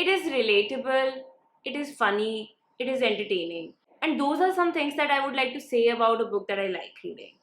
It is relatable, it is funny, it is entertaining. And those are some things that I would like to say about a book that I like reading.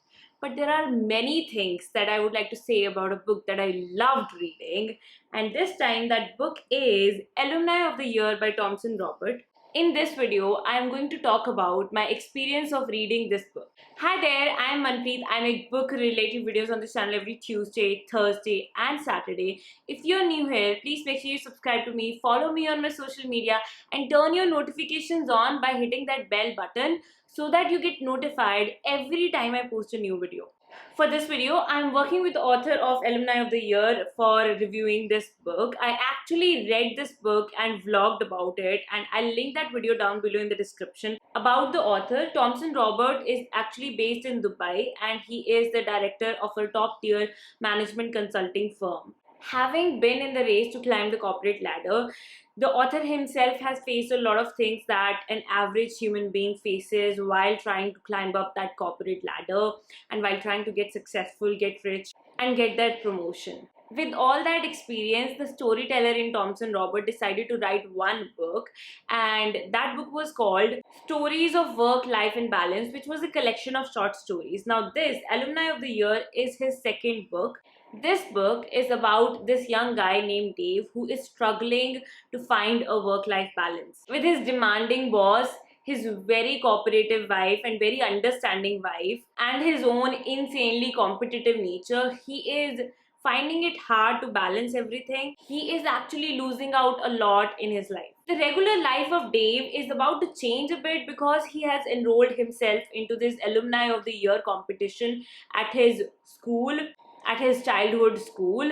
But there are many things that I would like to say about a book that I loved reading. And this time, that book is Alumni of the Year by Tomson Robert. In this video, I am going to talk about my experience of reading this book. Hi there, I am Manpreet. I make book related videos on this channel every Tuesday, Thursday, and Saturday. If you're new here, please make sure you subscribe to me, follow me on my social media, and turn your notifications on by hitting that bell button so that you get notified every time I post a new video. For this video, I'm working with the author of Alumni of the Year for reviewing this book. I actually read this book and vlogged about it, and I'll link that video down below in the description. About the author, Tomson Robert is actually based in Dubai, and he is the director of a top tier management consulting firm. Having been in the race to climb the corporate ladder, the author himself has faced a lot of things that an average human being faces while trying to climb up that corporate ladder and while trying to get successful, get rich, and get that promotion. With all that experience, the storyteller in Tomson Robert decided to write one book, and that book was called Stories of Work, Life and Balance, which was a collection of short stories. Now, this Alumni of the Year is his second book. This book is about this young guy named Dave who is struggling to find a work-life balance. With his demanding boss, his very cooperative wife and very understanding wife, and his own insanely competitive nature, he is finding it hard to balance everything. He is actually losing out a lot in his life. The regular life of Dave is about to change a bit because he has enrolled himself into this Alumni of the Year competition at his school, at his childhood school,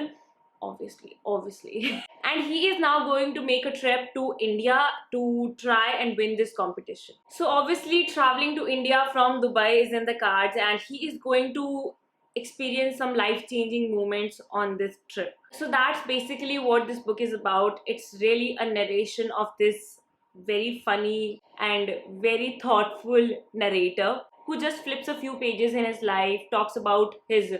obviously. And he is now going to make a trip to India to try and win this competition. So obviously traveling to India from Dubai is in the cards, and he is going to experience some life-changing moments on this trip. So that's basically what this book is about. It's really a narration of this very funny and very thoughtful narrator who just flips a few pages in his life, talks about his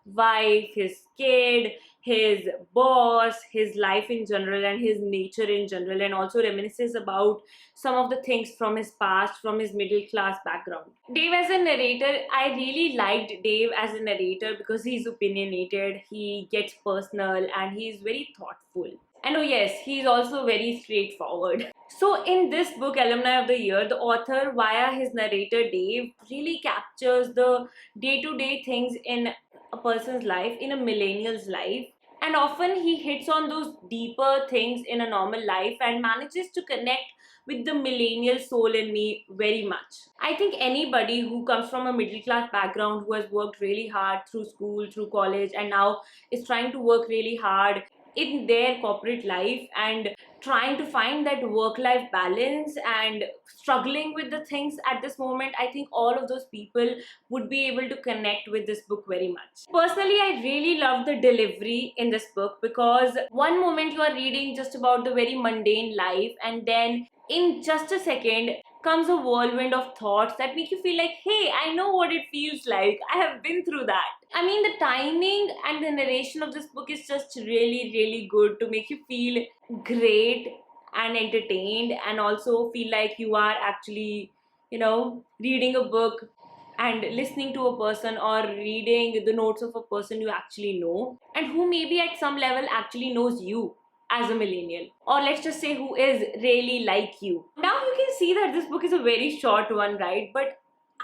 wife, his kid, his boss, his life in general, and his nature in general, and also reminisces about some of the things from his past, from his middle class background. Dave as a narrator, I really liked Dave as a narrator because he's opinionated, he gets personal, and he's very thoughtful. And oh yes, he's also very straightforward. So in this book, Alumni of the Year, the author, via his narrator Dave, really captures the day-to-day things in a person's life, in a millennial's life, and often he hits on those deeper things in a normal life and manages to connect with the millennial soul in me very much. I think anybody who comes from a middle class background, who has worked really hard through school, through college, and now is trying to work really hard in their corporate life and trying to find that work-life balance and struggling with the things at this moment, I think all of those people would be able to connect with this book very much. Personally, I really love the delivery in this book because one moment you are reading just about the very mundane life, and then in just a second comes a whirlwind of thoughts that make you feel like, hey, I know what it feels like. I have been through that. I mean, the timing and the narration of this book is just really good to make you feel great and entertained, and also feel like you are actually, reading a book and listening to a person, or reading the notes of a person you actually know and who maybe at some level actually knows you as a millennial, or let's just say who is really like you. Now you can see that this book is a very short one, right? But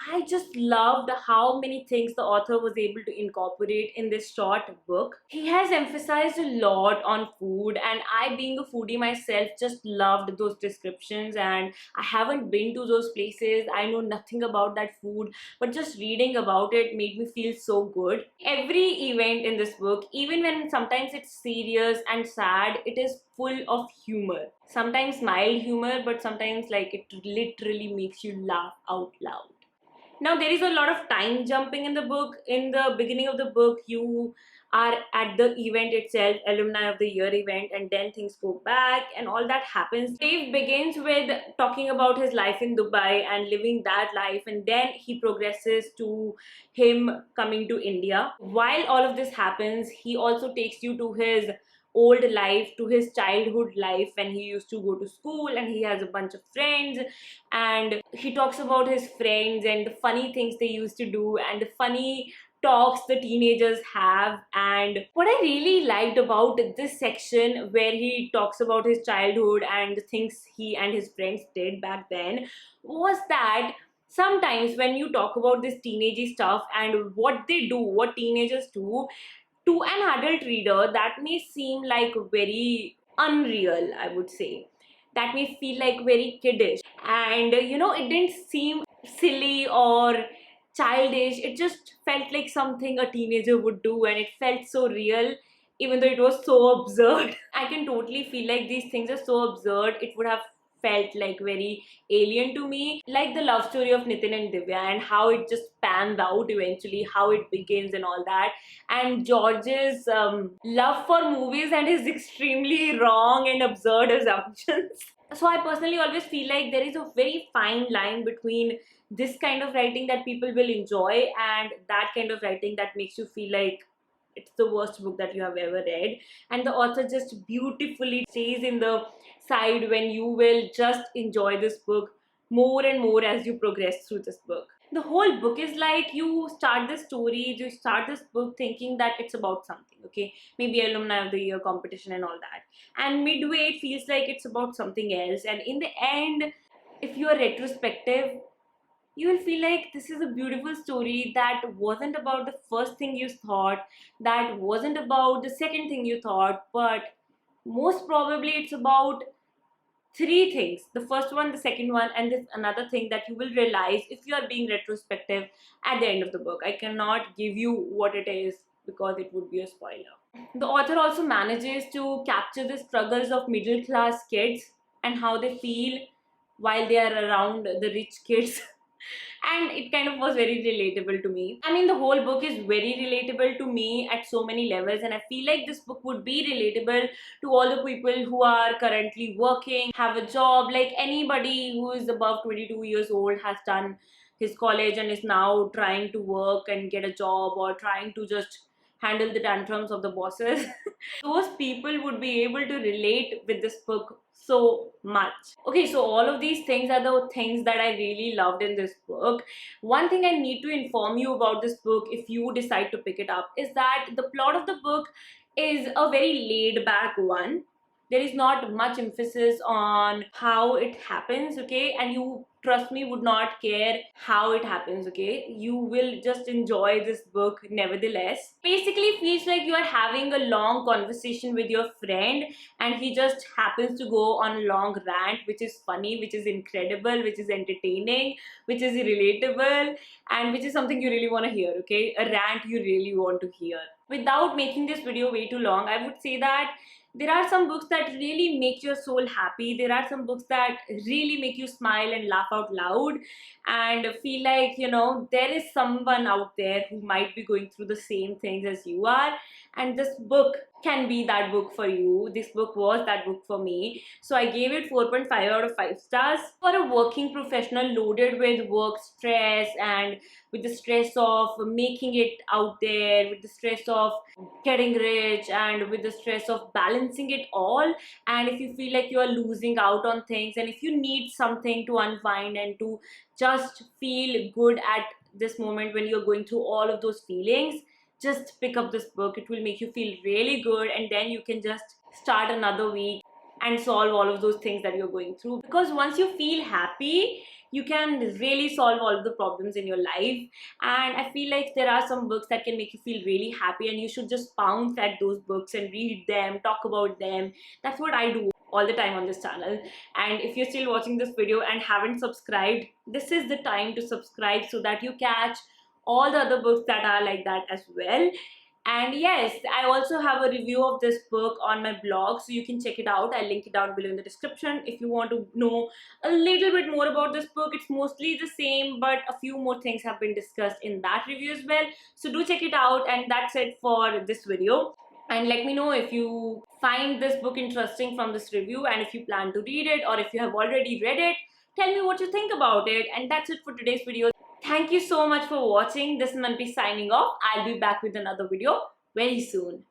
I just loved how many things the author was able to incorporate in this short book. He has emphasized a lot on food, and I, being a foodie myself, just loved those descriptions. And I haven't been to those places, I know nothing about that food, but just reading about it made me feel so good. Every event in this book, even when sometimes it's serious and sad, it is full of humor. Sometimes mild humor, but sometimes like it literally makes you laugh out loud. Now, there is a lot of time jumping in the book. In the beginning of the book, you are at the event itself, Alumni of the Year event, and then things go back and all that happens. Dave begins with talking about his life in Dubai and living that life, and then he progresses to him coming to India. While all of this happens, he also takes you to his old life to his childhood life when he used to go to school and he has a bunch of friends, and he talks about his friends and the funny things they used to do and the funny talks the teenagers have. And what I really liked about this section where he talks about his childhood and the things he and his friends did back then was that sometimes when you talk about this teenagey stuff and what they do, what teenagers do, to an adult reader that may seem like very unreal, I would say. That may feel like very kiddish, and it didn't seem silly or childish. It just felt like something a teenager would do, and it felt so real, even though it was so absurd. I can totally feel like these things are so absurd, it would have felt like very alien to me, like the love story of Nitin and Divya and how it just pans out eventually, how it begins and all that, and George's love for movies and his extremely wrong and absurd assumptions. So I personally always feel like there is a very fine line between this kind of writing that people will enjoy and that kind of writing that makes you feel like it's the worst book that you have ever read, and the author just beautifully stays in the side when you will just enjoy this book more and more as you progress through this book. The whole book is like you start this story, you start this book thinking that it's about something, okay, maybe Alumni of the Year competition and all that, and midway it feels like it's about something else, and in the end, if you are retrospective, you will feel like this is a beautiful story that wasn't about the first thing you thought, that wasn't about the second thing you thought, but most probably it's about three things: the first one, the second one, and this another thing that you will realize if you are being retrospective at the end of the book. I cannot give you what it is because it would be a spoiler. The author also manages to capture the struggles of middle class kids and how they feel while they are around the rich kids. And it kind of was very relatable to me. I mean, the whole book is very relatable to me at so many levels, and I feel like this book would be relatable to all the people who are currently working, have a job, like anybody who is above 22 years old has done his college and is now trying to work and get a job, or trying to just handle the tantrums of the bosses. Those people would be able to relate with this book so much. Okay, so all of these things are the things that I really loved in this book. One thing I need to inform you about this book if you decide to pick it up is that the plot of the book is a very laid back one. There is not much emphasis on how it happens, okay, and you, trust me, would not care how it happens, okay. You will just enjoy this book nevertheless. Basically feels like you are having a long conversation with your friend and he just happens to go on a long rant, which is funny, which is incredible, which is entertaining, which is relatable, and which is something you really want to hear, okay, a rant you really want to hear. Without making this video way too long, I would say that there are some books that really make your soul happy. There are some books that really make you smile and laugh out loud and feel like, there is someone out there who might be going through the same things as you are. And this book can be that book for you. This book was that book for me. So I gave it 4.5 out of 5 stars. For a working professional loaded with work stress and with the stress of making it out there, with the stress of getting rich, and with the stress of balancing it all, and if you feel like you are losing out on things, and if you need something to unwind and to just feel good at this moment when you're going through all of those feelings, just pick up this book. It will make you feel really good, and then you can just start another week and solve all of those things that you're going through, because once you feel happy, you can really solve all of the problems in your life. And I feel like there are some books that can make you feel really happy, and you should just pounce at those books and read them, talk about them. That's what I do all the time on this channel. And if you're still watching this video and haven't subscribed, this is the time to subscribe so that you catch all the other books that are like that as well. And yes, I also have a review of this book on my blog, so you can check it out. I'll link it down below in the description if you want to know a little bit more about this book. It's mostly the same, but a few more things have been discussed in that review as well. So do check it out, and that's it for this video. And let me know if you find this book interesting from this review, and if you plan to read it, or if you have already read it, tell me what you think about it. And that's it for today's video. Thank you so much for watching. This is Manpreet signing off. I'll be back with another video very soon.